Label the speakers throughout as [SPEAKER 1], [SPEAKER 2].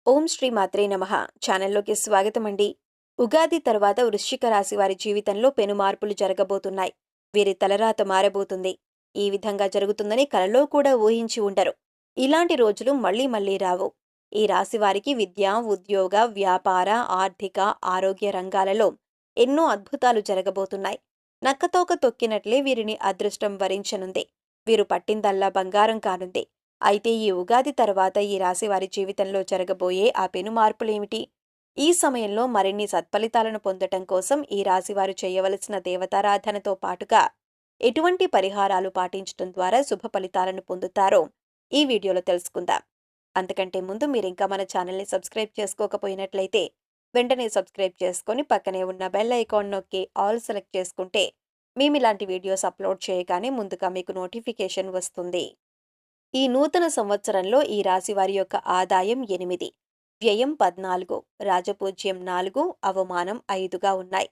[SPEAKER 1] ఓం శ్రీ మాత్రే నమః. ఛానల్లోకి స్వాగతమండి. ఉగాది తర్వాత వృశ్చిక రాశి వారి జీవితంలో పెను మార్పులు జరగబోతున్నాయి. వీరి తలరాత మారబోతుంది. ఈ విధంగా జరుగుతుందని కలలో కూడా ఊహించి ఉండరు. ఇలాంటి రోజులు మళ్లీ మళ్లీ రావు. ఈ రాశి వారికి విద్య, ఉద్యోగ, వ్యాపార, ఆర్థిక, ఆరోగ్య రంగాలలో ఎన్నో అద్భుతాలు జరగబోతున్నాయి. నక్కతోక తొక్కినట్లే వీరిని అదృష్టం వరించనుంది. వీరు పట్టిందల్లా బంగారం కానుంది. అయితే ఈ ఉగాది తర్వాత ఈ రాశి వారి జీవితంలో జరగబోయే ఆ పెను మార్పులేమిటి? ఈ సమయంలో మరిన్ని సత్ఫలితాలను పొందటం కోసం ఈ రాశివారు చేయవలసిన దేవతారాధనతో పాటుగా ఎటువంటి పరిహారాలు పాటించడం ద్వారా శుభ ఫలితాలను పొందుతారో ఈ వీడియోలో తెలుసుకుందాం. అంతకంటే ముందు మీరింకా మన ఛానల్ని సబ్స్క్రైబ్ చేసుకోకపోయినట్లయితే వెంటనే సబ్స్క్రైబ్ చేసుకొని పక్కనే ఉన్న బెల్ ఐకాన్ నొక్కి ఆల్ సెలెక్ట్ చేసుకుంటే మేమిలాంటి వీడియోస్ అప్లోడ్ చేయగానే ముందుగా మీకు నోటిఫికేషన్ వస్తుంది. ఈ నూతన సంవత్సరంలో ఈ రాశి వారి యొక్క ఆదాయం 8, వ్యయం 14, రాజపూజ్యం 4, అవమానం 5గా ఉన్నాయి.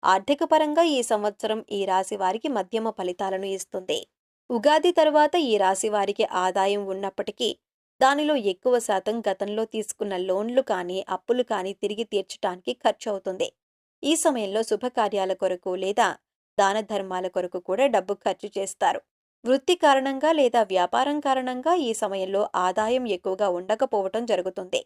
[SPEAKER 1] ఆర్థిక పరంగా ఈ సంవత్సరం ఈ రాశి వారికి మధ్యమ ఫలితాలను ఇస్తుంది. ఉగాది తరువాత ఈ రాశి వారికి ఆదాయం ఉన్నప్పటికీ దానిలో ఎక్కువ శాతం గతంలో తీసుకున్న లోన్లు కానీ అప్పులు కానీ తిరిగి తీర్చడానికి ఖర్చు అవుతుంది. ఈ సమయంలో శుభకార్యాల కొరకు లేదా దాన ధర్మాల కొరకు కూడా డబ్బు ఖర్చు చేస్తారు. వృత్తి కారణంగా లేదా వ్యాపారం కారణంగా ఈ సమయంలో ఆదాయం ఎక్కువగా ఉండకపోవటం జరుగుతుంది.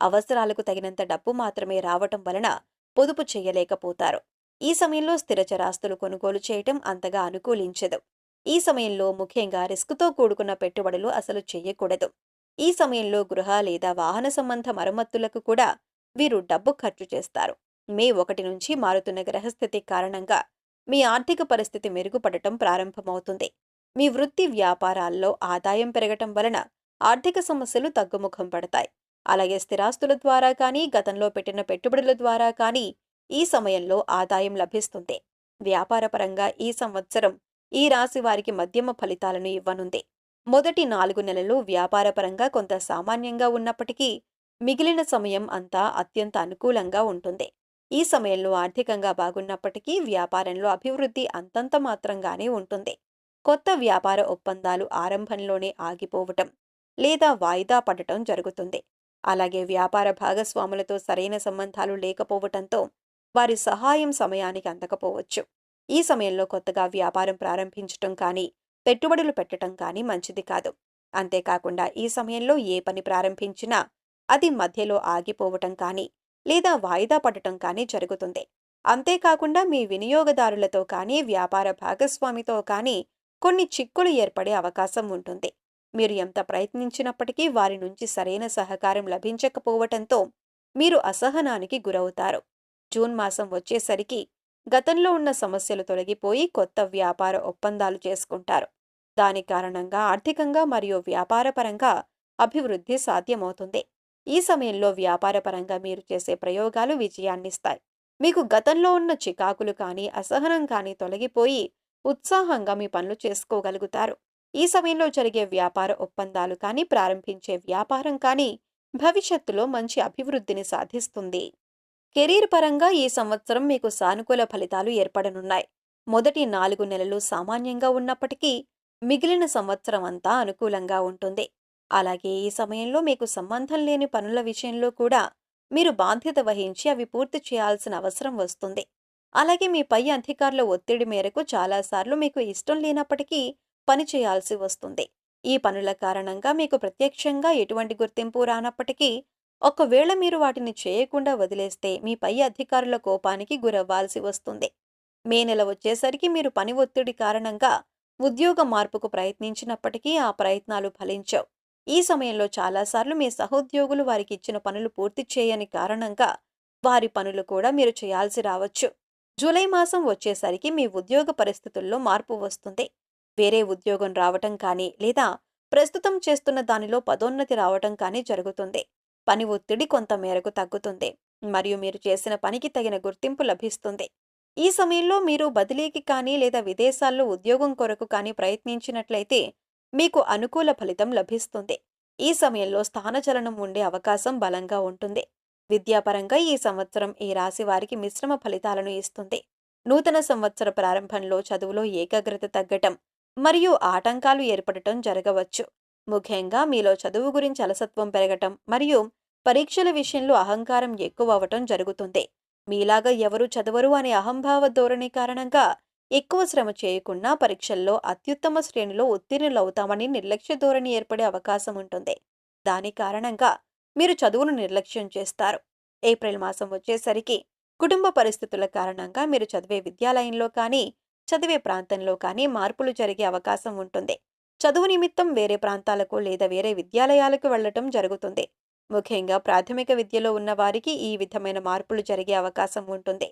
[SPEAKER 1] అవసరాలకు తగినంత డబ్బు మాత్రమే రావటం వలన పొదుపు చేయలేకపోతారు. ఈ సమయంలో స్థిరచరాస్తులు కొనుగోలు చేయటం అంతగా అనుకూలించదు. ఈ సమయంలో ముఖ్యంగా రిస్కుతో కూడుకున్న పెట్టుబడులు అసలు చేయకూడదు. ఈ సమయంలో గృహ లేదా వాహన సంబంధ మరమ్మతులకు కూడా వీరు డబ్బు ఖర్చు చేస్తారు. మే 1 నుంచి మారుతున్న గ్రహస్థితి కారణంగా మీ ఆర్థిక పరిస్థితి మెరుగుపడటం ప్రారంభమవుతుంది. మీ వృత్తి వ్యాపారాల్లో ఆదాయం పెరగటం వలన ఆర్థిక సమస్యలు తగ్గుముఖం పడతాయి. అలాగే స్థిరాస్తుల ద్వారా కానీ గతంలో పెట్టిన పెట్టుబడుల ద్వారా కానీ ఈ సమయంలో ఆదాయం లభిస్తుంది. వ్యాపారపరంగా ఈ సంవత్సరం ఈ రాశి వారికి మధ్యమ ఫలితాలను ఇవ్వనుంది. మొదటి 4 నెలలు వ్యాపారపరంగా కొంత సామాన్యంగా ఉన్నప్పటికీ మిగిలిన సమయం అంతా అత్యంత అనుకూలంగా ఉంటుంది. ఈ సమయంలో ఆర్థికంగా బాగున్నప్పటికీ వ్యాపారంలో అభివృద్ధి అంతంత మాత్రంగానే ఉంటుంది. కొత్త వ్యాపార ఒప్పందాలు ఆరంభంలోనే ఆగిపోవటం లేదా వాయిదా పడటం జరుగుతుంది. అలాగే వ్యాపార భాగస్వాములతో సరైన సంబంధాలు లేకపోవటంతో వారి సహాయం సమయానికి అందకపోవచ్చు. ఈ సమయంలో కొత్తగా వ్యాపారం ప్రారంభించటం కానీ పెట్టుబడులు పెట్టడం కానీ మంచిది కాదు. అంతేకాకుండా ఈ సమయంలో ఏ పని ప్రారంభించినా అది మధ్యలో ఆగిపోవటం కానీ లేదా వాయిదా పడటం కానీ జరుగుతుంది. అంతేకాకుండా మీ వినియోగదారులతో కానీ వ్యాపార భాగస్వామితో కానీ కొన్ని చిక్కులు ఏర్పడే అవకాశం ఉంటుంది. మీరు ఎంత ప్రయత్నించినప్పటికీ వారి నుంచి సరైన సహకారం లభించకపోవటంతో మీరు అసహనానికి గురవుతారు. జూన్ మాసం వచ్చేసరికి గతంలో ఉన్న సమస్యలు తొలగిపోయి కొత్త వ్యాపార ఒప్పందాలు చేసుకుంటారు. దాని కారణంగా ఆర్థికంగా మరియు వ్యాపారపరంగా అభివృద్ధి సాధ్యమవుతుంది. ఈ సమయంలో వ్యాపారపరంగా మీరు చేసే ప్రయోగాలు విజయాన్నిస్తాయి. మీకు గతంలో ఉన్న చికాకులు కానీ అసహనం కానీ తొలగిపోయి ఉత్సాహంగా మీ పనులు చేసుకోగలుగుతారు. ఈ సమయంలో జరిగే వ్యాపార ఒప్పందాలు కానీ ప్రారంభించే వ్యాపారం కానీ భవిష్యత్తులో మంచి అభివృద్ధిని సాధిస్తుంది. కెరీర్ పరంగా ఈ సంవత్సరం మీకు సానుకూల ఫలితాలు ఏర్పడనున్నాయి. మొదటి 4 నెలలు సామాన్యంగా ఉన్నప్పటికీ మిగిలిన సంవత్సరం అంతా అనుకూలంగా ఉంటుంది. అలాగే ఈ సమయంలో మీకు సంబంధం లేని పనుల విషయంలో కూడా మీరు బాధ్యత వహించి అవి పూర్తి చేయాల్సిన అవసరం వస్తుంది. అలాగే మీ పై అధికారుల ఒత్తిడి మేరకు చాలాసార్లు మీకు ఇష్టం లేనప్పటికీ పని చేయాల్సి వస్తుంది. ఈ పనుల కారణంగా మీకు ప్రత్యక్షంగా ఎటువంటి గుర్తింపు రానప్పటికీ ఒకవేళ మీరు వాటిని చేయకుండా వదిలేస్తే మీ పై అధికారుల కోపానికి గురవ్వాల్సి వస్తుంది. మే నెల వచ్చేసరికి మీరు పని ఒత్తిడి కారణంగా ఉద్యోగ మార్పుకు ప్రయత్నించినప్పటికీ ఆ ప్రయత్నాలు ఫలించవు. ఈ సమయంలో చాలాసార్లు మీ సహోద్యోగులు వారికి ఇచ్చిన పనులు పూర్తి చేయని కారణంగా వారి పనులు కూడా మీరు చేయాల్సి రావచ్చు. జూలై మాసం వచ్చేసరికి మీ ఉద్యోగ పరిస్థితుల్లో మార్పు వస్తుంది. వేరే ఉద్యోగం రావటం కానీ లేదా ప్రస్తుతం చేస్తున్న దానిలో పదోన్నతి రావటం కానీ జరుగుతుంది. పని ఒత్తిడి కొంత మేరకు తగ్గుతుంది మరియు మీరు చేసిన పనికి తగిన గుర్తింపు లభిస్తుంది. ఈ సమయంలో మీరు బదిలీకి కానీ లేదా విదేశాల్లో ఉద్యోగం కొరకు కానీ ప్రయత్నించినట్లయితే మీకు అనుకూల ఫలితం లభిస్తుంది. ఈ సమయంలో స్థానచలనం ఉండే అవకాశం బలంగా ఉంటుంది. విద్యాపరంగా ఈ సంవత్సరం ఈ రాశి వారికి మిశ్రమ ఫలితాలను ఇస్తుంది. నూతన సంవత్సర ప్రారంభంలో చదువులో ఏకాగ్రత తగ్గటం మరియు ఆటంకాలు ఏర్పడటం జరగవచ్చు. ముఖ్యంగా మీలో చదువు గురించి అలసత్వం పెరగటం మరియు పరీక్షల విషయంలో అహంకారం ఎక్కువ అవటం జరుగుతుంది. మీలాగా ఎవరు చదవరు అనే అహంభావ ధోరణి కారణంగా ఎక్కువ శ్రమ చేయకుండా పరీక్షల్లో అత్యుత్తమ శ్రేణిలో ఉత్తీర్ణులవుతామని నిర్లక్ష్య ధోరణి ఏర్పడే అవకాశం ఉంటుంది. దాని కారణంగా మీరు చదువును నిర్లక్ష్యం చేస్తారు. ఏప్రిల్ మాసం వచ్చేసరికి కుటుంబ పరిస్థితుల కారణంగా మీరు చదివే విద్యాలయంలో కానీ, చదివే ప్రాంతంలో కానీ మార్పులు జరిగే అవకాశం ఉంటుంది. చదువు నిమిత్తం వేరే ప్రాంతాలకు లేదా వేరే విద్యాలయాలకు వెళ్లటం జరుగుతుంది. ముఖ్యంగా ప్రాథమిక విద్యలో ఉన్న వారికి ఈ విధమైన మార్పులు జరిగే అవకాశం ఉంటుంది.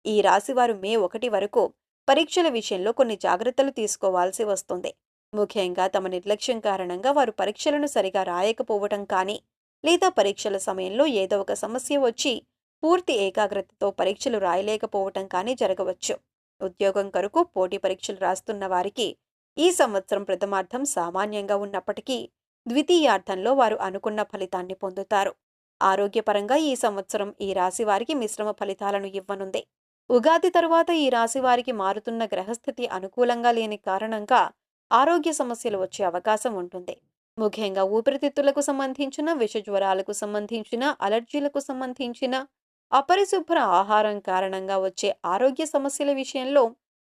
[SPEAKER 1] ఈ రాశివారు మే 1 వరకు పరీక్షల విషయంలో కొన్ని జాగ్రత్తలు తీసుకోవాల్సి వస్తుంది. ముఖ్యంగా తమ నిర్లక్ష్యం కారణంగా వారు పరీక్షలను సరిగా రాయకపోవటం కానీ, లేదా పరీక్షల సమయంలో ఏదో ఒక సమస్య వచ్చి పూర్తి ఏకాగ్రతతో పరీక్షలు రాయలేకపోవటం కానీ జరగవచ్చు. ఉద్యోగం కొరకు పోటీ పరీక్షలు రాస్తున్న వారికి ఈ సంవత్సరం ప్రథమార్థం సామాన్యంగా ఉన్నప్పటికీ ద్వితీయార్థంలో వారు అనుకున్న ఫలితాన్ని పొందుతారు. ఆరోగ్యపరంగా ఈ సంవత్సరం ఈ రాశి వారికి మిశ్రమ ఫలితాలను ఇవ్వనుంది. ఉగాది తరువాత ఈ రాశి వారికి మారుతున్న గ్రహస్థితి అనుకూలంగా లేని కారణంగా ఆరోగ్య సమస్యలు వచ్చే అవకాశం ఉంటుంది. ముఖ్యంగా ఊపిరితిత్తులకు సంబంధించిన, విషజ్వరాలకు సంబంధించిన, అలర్జీలకు సంబంధించిన, అపరిశుభ్ర ఆహారం కారణంగా వచ్చే ఆరోగ్య సమస్యల విషయంలో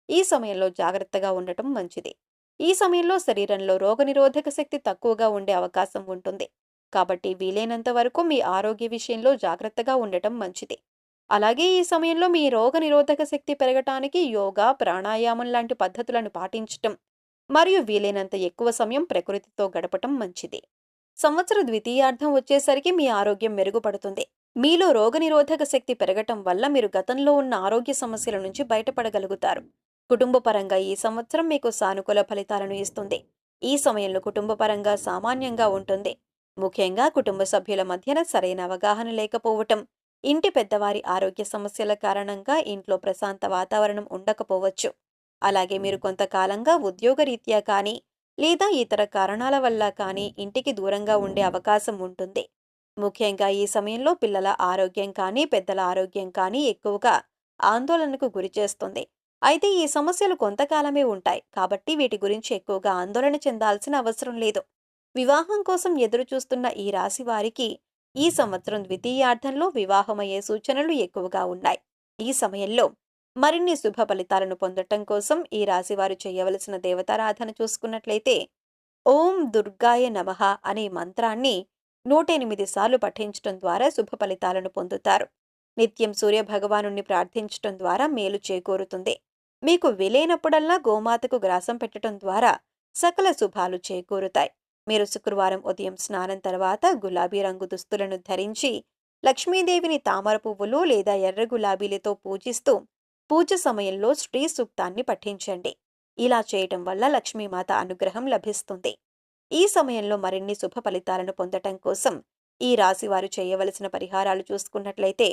[SPEAKER 1] ఈ సమయంలో జాగ్రత్తగా ఉండటం మంచిది. ఈ సమయంలో శరీరంలో రోగనిరోధక శక్తి తక్కువగా ఉండే అవకాశం ఉంటుంది. కాబట్టి వీలైనంత వరకు మీ ఆరోగ్య విషయంలో జాగ్రత్తగా ఉండటం మంచిది. అలాగే ఈ సమయంలో మీ రోగనిరోధక శక్తి పెరగటానికి యోగా, ప్రాణాయామం లాంటి పద్ధతులను పాటించటం మరియు వీలైనంత ఎక్కువ సమయం ప్రకృతితో గడపటం మంచిది. సంవత్సర ద్వితీయార్థం వచ్చేసరికి మీ ఆరోగ్యం మెరుగుపడుతుంది. మీలో రోగనిరోధక శక్తి పెరగటం వల్ల మీరు గతంలో ఉన్న ఆరోగ్య సమస్యల నుంచి బయటపడగలుగుతారు. కుటుంబపరంగా ఈ సంవత్సరం మీకు సానుకూల ఫలితాలను ఇస్తుంది. ఈ సమయంలో కుటుంబపరంగా సామాన్యంగా ఉంటుంది. ముఖ్యంగా కుటుంబ సభ్యుల మధ్యన సరైన అవగాహన లేకపోవటం, ఇంటి పెద్దవారి ఆరోగ్య సమస్యల కారణంగా ఇంట్లో ప్రశాంత వాతావరణం ఉండకపోవచ్చు. అలాగే మీరు కొంతకాలంగా ఉద్యోగరీత్యా కానీ, లేదా ఇతర కారణాల వల్ల కానీ ఇంటికి దూరంగా ఉండే అవకాశం ఉంటుంది. ముఖ్యంగా ఈ సమయంలో పిల్లల ఆరోగ్యం కానీ, పెద్దల ఆరోగ్యం కానీ ఎక్కువగా ఆందోళనకు గురిచేస్తుంది. అయితే ఈ సమస్యలు కొంతకాలమే ఉంటాయి. కాబట్టి వీటి గురించి ఎక్కువగా ఆందోళన చెందాల్సిన అవసరం లేదు. వివాహం కోసం ఎదురుచూస్తున్న ఈ రాశి వారికి ఈ సంవత్సరం ద్వితీయార్థంలో వివాహమయ్యే సూచనలు ఎక్కువగా ఉన్నాయి. ఈ సమయంలో మరిన్ని శుభ ఫలితాలను పొందటం కోసం ఈ రాశివారు చేయవలసిన దేవతారాధన చూసుకున్నట్లయితే ఓం దుర్గాయ నమః అనే మంత్రాన్ని 108 సార్లు పఠించటం ద్వారా శుభ ఫలితాలను పొందుతారు. నిత్యం సూర్యభగవానుణ్ణి ప్రార్థించటం ద్వారా మేలు చేకూరుతుంది. మీకు వీలైనప్పుడల్లా గోమాతకు గ్రాసం పెట్టడం ద్వారా సకల శుభాలు చేకూరుతాయి. మీరు శుక్రవారం ఉదయం స్నానం తర్వాత గులాబీ రంగు దుస్తులను ధరించి లక్ష్మీదేవిని తామర పువ్వులు లేదా ఎర్ర గులాబీలతో పూజిస్తూ పూజ సమయంలో శ్రీ సూక్తాన్ని పఠించండి. ఇలా చేయటం వల్ల లక్ష్మీమాత అనుగ్రహం లభిస్తుంది. ఈ సమయంలో మరిన్ని శుభ ఫలితాలను పొందటం కోసం ఈ రాశివారు చేయవలసిన పరిహారాలు చూసుకున్నట్లయితే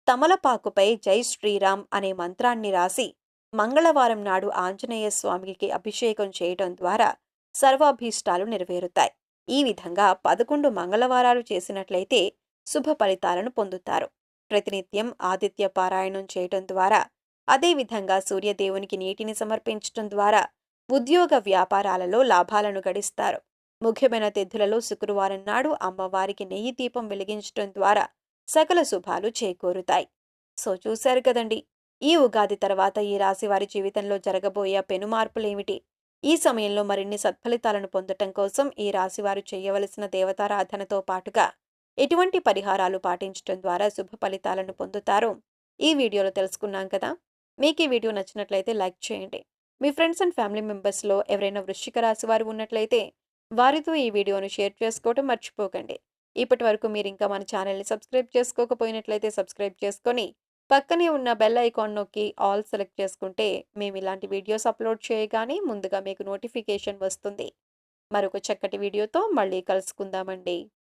[SPEAKER 1] తమలపాకుపై జై శ్రీరామ్ అనే మంత్రాన్ని రాసి మంగళవారం నాడు ఆంజనేయ స్వామికి అభిషేకం చేయటం ద్వారా సర్వాభీష్టాలు నెరవేరుతాయి. ఈ విధంగా 11 మంగళవారాలు చేసినట్లయితే శుభ ఫలితాలను పొందుతారు. ప్రతినిత్యం ఆదిత్య పారాయణం చేయటం ద్వారా, అదేవిధంగా సూర్యదేవునికి నీటిని సమర్పించటం ద్వారా ఉద్యోగ వ్యాపారాలలో లాభాలను గడిస్తారు. ముఖ్యమైన తిథులలో శుక్రవారం నాడు అమ్మవారికి నెయ్యి దీపం వెలిగించటం ద్వారా సకల శుభాలు చేకూరుతాయి. సో చూశారు కదండి, ఈ ఉగాది తర్వాత ఈ రాశి వారి జీవితంలో జరగబోయే పెను మార్పులేమిటి? ఈ సమయంలో మరిన్ని సత్ఫలితాలను పొందటం కోసం ఈ రాశివారు చేయవలసిన దేవతారాధనతో పాటుగా ఎటువంటి పరిహారాలు పాటించడం ద్వారా శుభ ఫలితాలను పొందుతారో ఈ వీడియోలో తెలుసుకున్నాం కదా. మీకు ఈ వీడియో నచ్చినట్లయితే లైక్ చేయండి. మీ ఫ్రెండ్స్ అండ్ ఫ్యామిలీ మెంబర్స్లో ఎవరైనా వృశ్చిక రాశి వారు ఉన్నట్లయితే వారితో ఈ వీడియోను షేర్ చేసుకోవడం మర్చిపోకండి. ఇప్పటి వరకు మీరు ఇంకా మన ఛానల్ని సబ్స్క్రైబ్ చేసుకోకపోయినట్లయితే సబ్స్క్రైబ్ చేసుకొని పక్కనే ఉన్న బెల్ ఐకాన్ నొక్కి ఆల్ సెలెక్ట్ చేసుకుంటే మేము ఇలాంటి వీడియోస్ అప్లోడ్ చేయగానే ముందుగా మీకు నోటిఫికేషన్ వస్తుంది. మరొక చక్కటి వీడియోతో మళ్ళీ కలుసుకుందామండి.